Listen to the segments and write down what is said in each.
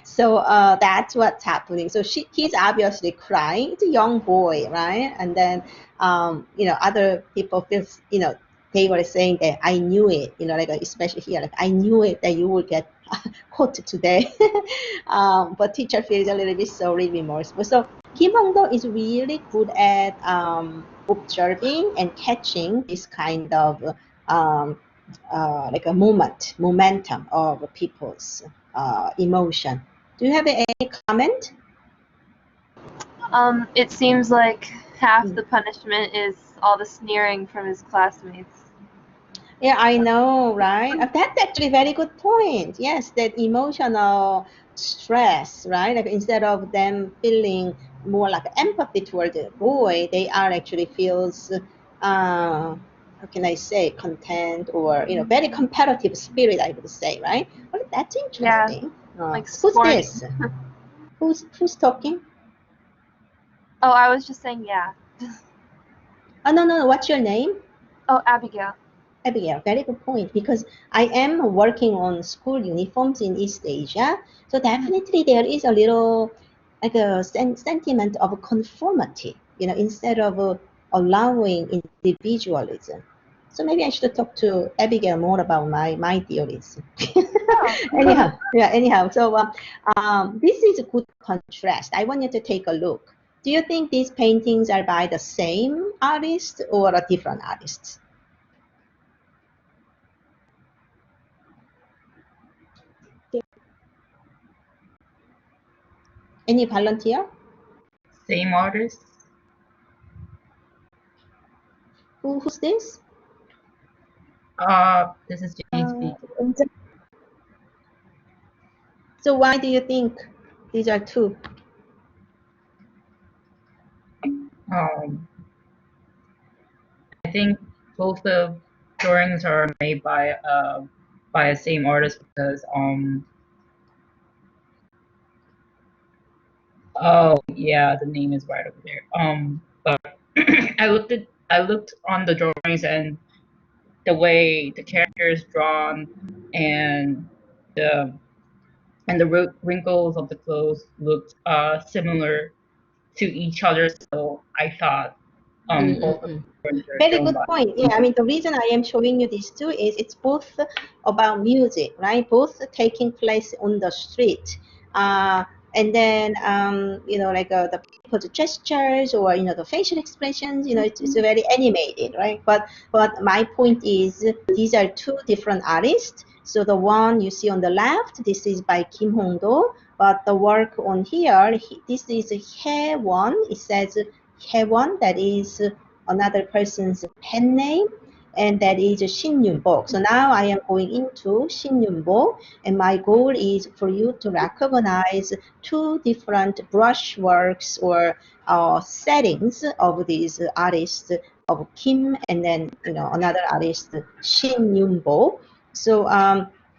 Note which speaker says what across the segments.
Speaker 1: So that's what's happening. So he's obviously crying. It's a young boy, right? And then other people feel, they were saying that I knew it, like especially here, like I knew it that you would get caught today. But teacher feels a little bit sorry, remorseful. So Kim Hong-do is really good at observing and catching this kind of like a momentum of people's emotion. Do you have any comment?
Speaker 2: It seems like half the punishment is all the sneering from his classmates.
Speaker 1: Yeah, I know, right? That's actually a very good point. Yes, that emotional stress, right? Like instead of them feeling more like empathy toward the boy, they are actually feels, how can I say, content or, very competitive spirit, I would say, right? Well, that's interesting.
Speaker 2: Yeah, like
Speaker 1: Who's
Speaker 2: sporting.
Speaker 1: this? Who's talking?
Speaker 2: Oh, I was just saying, yeah.
Speaker 1: Oh, no. What's your name?
Speaker 2: Oh, Abigail.
Speaker 1: Abigail, very good point, because I am working on school uniforms in East Asia. So definitely there is a little like a sentiment of conformity, instead of allowing individualism. So maybe I should talk to Abigail more about my theories. Anyhow, so this is a good contrast. I want you to take a look. Do you think these paintings are by the same artist or a different artist? Any volunteer?
Speaker 3: Same artist?
Speaker 1: Who's this?
Speaker 3: This is Jane speaking.
Speaker 1: So why do you think these are two?
Speaker 3: I think both the drawings are made by a same artist because oh yeah, the name is right over there. But I looked on the drawings, and the way the character is drawn and the wrinkles of the clothes looked similar to each other, so I thought both of them were
Speaker 1: Very
Speaker 3: drawn
Speaker 1: good
Speaker 3: by.
Speaker 1: point. Yeah, I mean, the reason I am showing you these two is it's both about music, right? Both taking place on the street. And then, like the people's gestures or, the facial expressions, it's very animated, right? But my point is these are two different artists. So the one you see on the left, this is by Kim Hong-do, but the work on here, this is Hae Won. It says Hae Won, that is another person's pen name, and that is Shinyunbok. So now I am going into Shinyunbok, and my goal is for you to recognize two different brush works or settings of these artists, of Kim and then another artist, Shinyunbok. So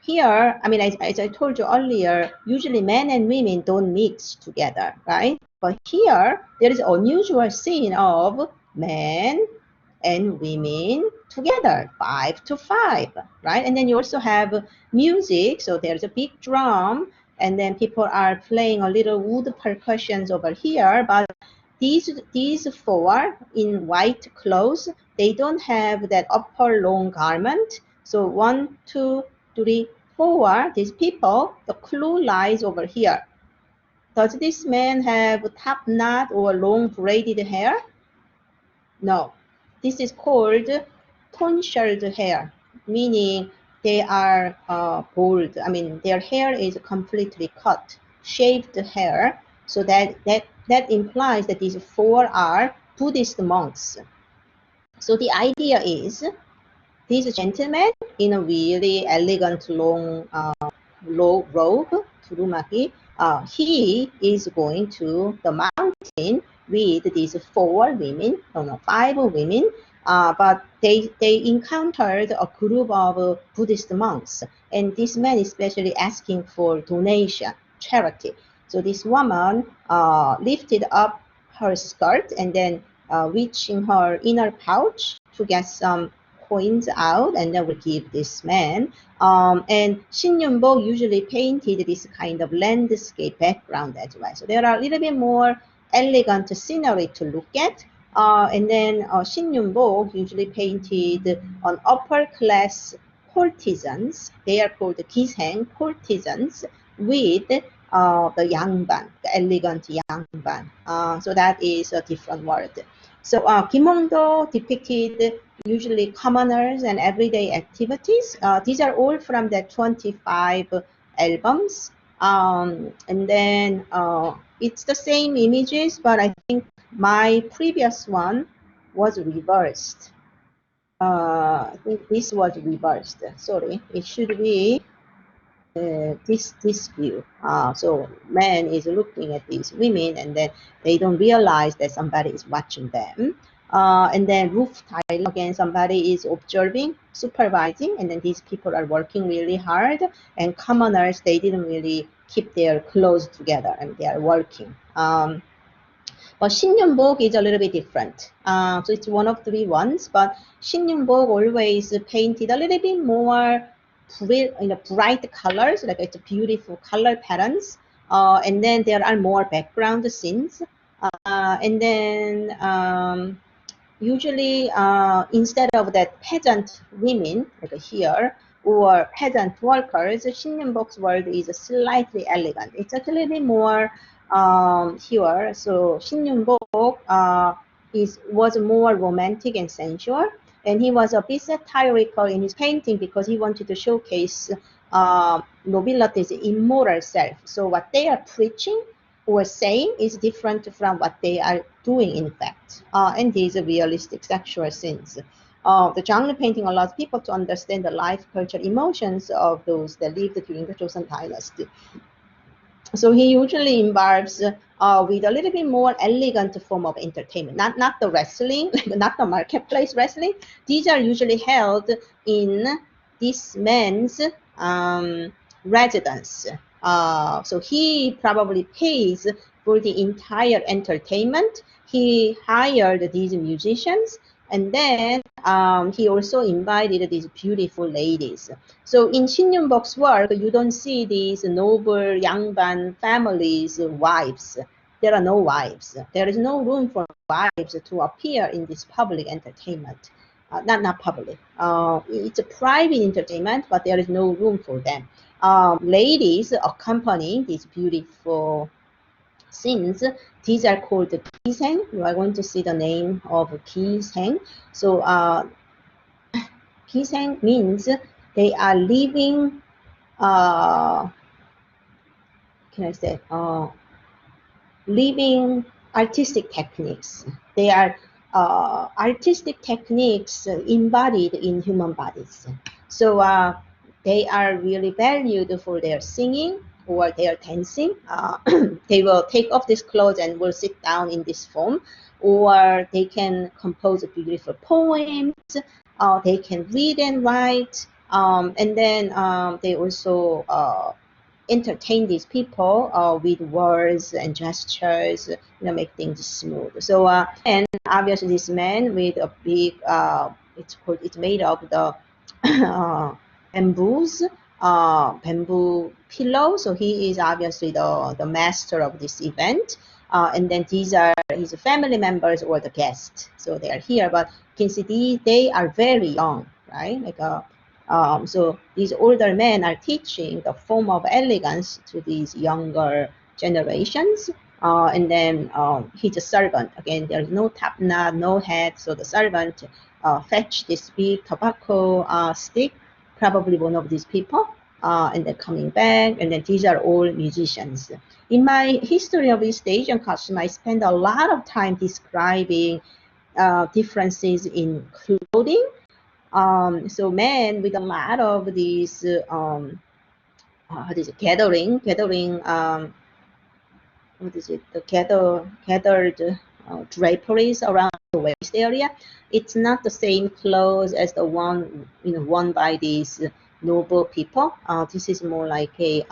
Speaker 1: here, I mean, as I told you earlier, usually men and women don't mix together, right? But here, there is unusual scene of men and women together, 5 to 5, right? And then you also have music, so there's a big drum, and then people are playing a little wood percussions over here, but these four in white clothes, they don't have that upper long garment. So 1, 2, 3, 4, these people, the clue lies over here. Does this man have top knot or long braided hair? No. This is called tonsured hair, meaning they are bald. I mean, their hair is completely cut, shaved hair. So that implies that these four are Buddhist monks. So the idea is this gentleman in a really elegant long robe, turumaki, he is going to the mountain with these 5 women, but they encountered a group of Buddhist monks, and this man is especially asking for donation, charity. So this woman lifted up her skirt and then reaching her inner pouch to get some coins out and then will give this man. And Shinyunbok usually painted this kind of landscape background as well. So there are a little bit more elegant scenery to look at. And then Shinyunbok usually painted on upper class courtesans. They are called gisheng, courtesans, with the yangban, the elegant yangban. So that is a different word. So kimhongdo depicted usually commoners and everyday activities. These are all from the 25 albums. And then it's the same images, but I think my previous one was reversed. I think this was reversed. Sorry, it should be this view. So man is looking at these women, and then they don't realize that somebody is watching them. And then roof tile, again, somebody is observing, supervising, and then these people are working really hard. And commoners, they didn't really keep their clothes together, and they are working. But Shinyunbok is a little bit different. So it's one of three ones, but Shinyunbok always painted a little bit more bright colors, like it's beautiful color patterns. And then there are more background scenes. And then usually instead of that peasant women, like here, or peasant workers, Shinyunbok's world is slightly elegant. It's a little bit more here. So Shinyunbok was more romantic and sensual, and he was a bit satirical in his painting because he wanted to showcase nobility's immoral self. So what they are preaching or saying is different from what they are doing in fact. And these are realistic sexual scenes. The genre painting allows people to understand the life, culture, emotions of those that lived during the Joseon Dynasty. So he usually involves with a little bit more elegant form of entertainment, not the wrestling, not the marketplace wrestling. These are usually held in this man's residence. So he probably pays for the entire entertainment. He hired these musicians, and then he also invited these beautiful ladies. So in Shinyunbok's work, you don't see these noble Yangban families' wives. There are no wives. There is no room for wives to appear in this public entertainment. Not public. It's a private entertainment, but there is no room for them. Ladies accompanying these beautiful scenes, these are called gisheng. You are going to see the name of gisheng. So gisheng means they are living, can I say, living artistic techniques. They are artistic techniques embodied in human bodies. So they are really valued for their singing or their dancing. They will take off these clothes and will sit down in this form, or they can compose beautiful poems. They can read and write, and then they also entertain these people with words and gestures, make things smooth. So and obviously this man with a big, it's made of the bamboo pillow. So he is obviously the master of this event. And then these are his family members or the guests. So they are here, but you can see they are very young, right? So these older men are teaching the form of elegance to these younger generations. And then he's a servant. Again, there's no top knot, no head. So the servant fetch this big tobacco stick, probably one of these people, and then coming back. And then these are all musicians. In my history of East Asian costume, I spend a lot of time describing differences in clothing. So men with a lot of these gathering what is it, the gathered draperies around the waist area. It's not the same clothes as the one worn by these noble people. This is more like a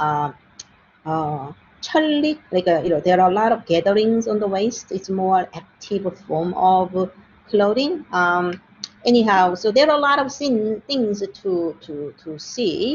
Speaker 1: challi, like there are a lot of gatherings on the waist. It's more active form of clothing. anyhow, so there are a lot of things to see.